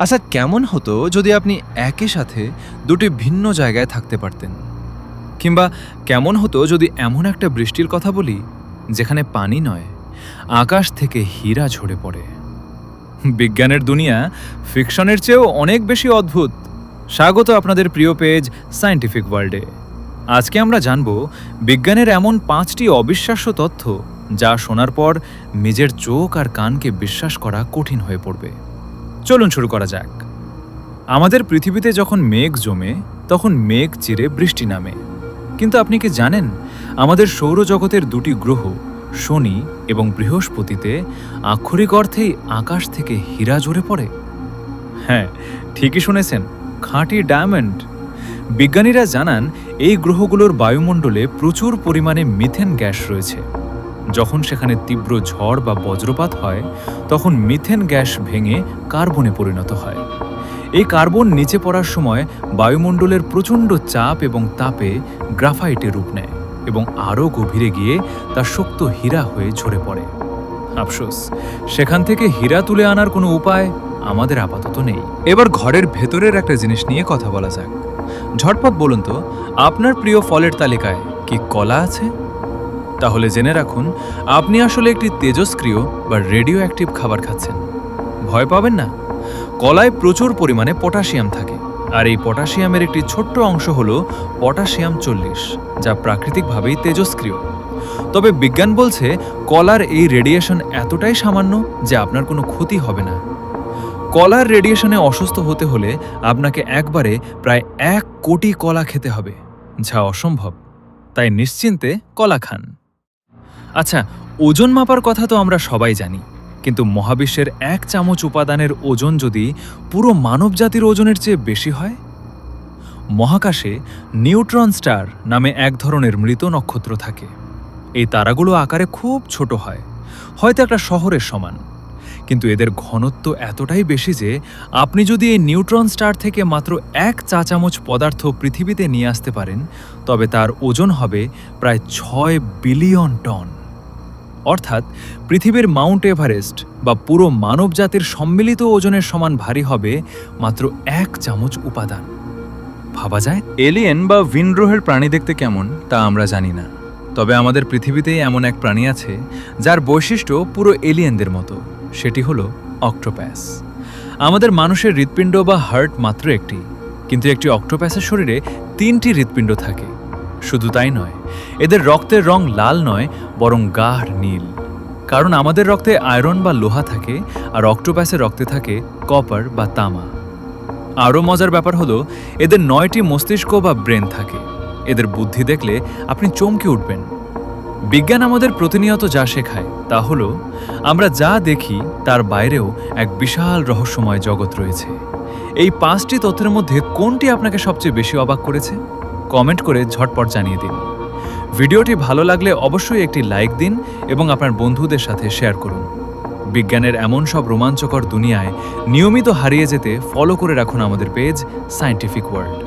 আচ্ছা, কেমন হতো যদি আপনি একই সাথে দুটি ভিন্ন জায়গায় থাকতে পারতেন? কিংবা কেমন হতো যদি এমন একটা বৃষ্টির কথা বলি যেখানে পানি নয়, আকাশ থেকে হীরা ঝরে পড়ে? বিজ্ঞানের দুনিয়া ফিকশনের চেয়েও অনেক বেশি অদ্ভুত। স্বাগত আপনাদের প্রিয় পেজ সায়েন্টিফিক ওয়ার্ল্ডে। আজকে আমরা জানব বিজ্ঞানের এমন 5টি অবিশ্বাস্য তথ্য যা শোনার পর নিজের চোখ আর কানকে বিশ্বাস করা কঠিন হয়ে পড়বে। চলুন শুরু করা যাক। আমাদের পৃথিবীতে যখন মেঘ জমে তখন মেঘ চিরে বৃষ্টি নামে। কিন্তু আপনি কি জানেন আমাদের সৌরজগতের দুটি গ্রহ শনি এবং বৃহস্পতিতে আক্ষরিক অর্থেই আকাশ থেকে হীরা ঝরে পড়ে? হ্যাঁ, ঠিকই শুনেছেন, খাঁটি ডায়মন্ড। বিজ্ঞানীরা জানান এই গ্রহগুলোর বায়ুমণ্ডলে প্রচুর পরিমাণে মিথেন গ্যাস রয়েছে। যখন সেখানে তীব্র ঝড় বা বজ্রপাত হয় তখন মিথেন গ্যাস ভেঙে কার্বনে পরিণত হয়। এই কার্বন নিচে পড়ার সময় বায়ুমণ্ডলের প্রচণ্ড চাপ এবং তাপে গ্রাফাইটে রূপ নেয় এবং আরও গভীরে গিয়ে তা শক্ত হীরা হয়ে ঝরে পড়ে। আফসোস, সেখান থেকে হীরা তুলে আনার কোনো উপায় আমাদের আপাতত নেই। এবার ঘরের ভেতরের একটা জিনিস নিয়ে কথা বলা যাক। ঝটপট বলুন তো, আপনার প্রিয় ফলের তালিকায় কি কলা আছে? তাহলে জেনে রাখুন, আপনি আসলে একটি তেজস্ক্রিয় বা রেডিও অ্যাক্টিভ খাবার খাচ্ছেন। ভয় পাবেন না, কলায় প্রচুর পরিমাণে পটাশিয়াম থাকে, আর এই পটাশিয়ামের একটি ছোট্ট অংশ হল পটাশিয়াম 40, যা প্রাকৃতিকভাবেই তেজস্ক্রিয়। তবে বিজ্ঞান বলছে কলার এই রেডিয়েশন এতটাই সামান্য যে আপনার কোনো ক্ষতি হবে না। কলার রেডিয়েশনে অসুস্থ হতে হলে আপনাকে একবারে প্রায় 1 কোটি কলা খেতে হবে, যা অসম্ভব। তাই নিশ্চিন্তে কলা খান। আচ্ছা, ওজন মাপার কথা তো আমরা সবাই জানি, কিন্তু মহাবিশ্বের 1 চামচ উপাদানের ওজন যদি পুরো মানবজাতির ওজনের চেয়ে বেশি হয়? মহাকাশে নিউট্রন স্টার নামে এক ধরনের মৃত নক্ষত্র থাকে। এই তারাগুলো আকারে খুব ছোট হয়, হয়তো একটা শহরের সমান। কিন্তু এদের ঘনত্ব এতটাই বেশি যে আপনি যদি এই নিউট্রন স্টার থেকে মাত্র 1 চা চামচ পদার্থ পৃথিবীতে নিয়ে আসতে পারেন, তবে তার ওজন হবে প্রায় 6 বিলিয়ন টন। অর্থাৎ পৃথিবীর মাউন্ট এভারেস্ট বা পুরো মানবজাতির সম্মিলিত ওজনের সমান ভারী হবে মাত্র 1 চামচ উপাদান। ভাবা যায়? এলিয়েন বা ভিন গ্রহের প্রাণী দেখতে কেমন তা আমরা জানি না, তবে আমাদের পৃথিবীতেই এমন এক প্রাণী আছে যার বৈশিষ্ট্য পুরো এলিয়েনদের মতো। সেটি হলো অক্টোপ্যাস। আমাদের মানুষের হৃৎপিণ্ড বা হার্ট মাত্র একটি, কিন্তু একটি অক্টোপ্যাসের শরীরে 3টি হৃৎপিণ্ড থাকে। শুধু তাই নয়, এদের রক্তের রং লাল নয়, বরং গাঢ় নীল। কারণ আমাদের রক্তে আয়রন বা লোহা থাকে, আর অক্টোপ্যাসের রক্তে থাকে কপার বা তামা। আরও মজার ব্যাপার হলো এদের 9টি মস্তিষ্ক বা ব্রেন থাকে। এদের বুদ্ধি দেখলে আপনি চমকে উঠবেন। বিজ্ঞান আমাদের প্রতিনিয়ত যা শেখায় তা হলো আমরা যা দেখি তার বাইরেও এক বিশাল রহস্যময় জগৎ রয়েছে। এই 5টি তথ্যের মধ্যে কোনটি আপনাকে সবচেয়ে বেশি অবাক করেছে? কমেন্ট করে ঝটপট জানিয়ে দিন। ভিডিওটি ভালো লাগলে অবশ্যই একটি লাইক দিন এবং আপনার বন্ধুদের সাথে শেয়ার করুন। বিজ্ঞানের এমন সব রোমাঞ্চকর দুনিয়ায় নিয়মিত হারিয়ে যেতে ফলো করে রাখুন আমাদের পেজ সায়েন্টিফিক ওয়ার্ল্ড।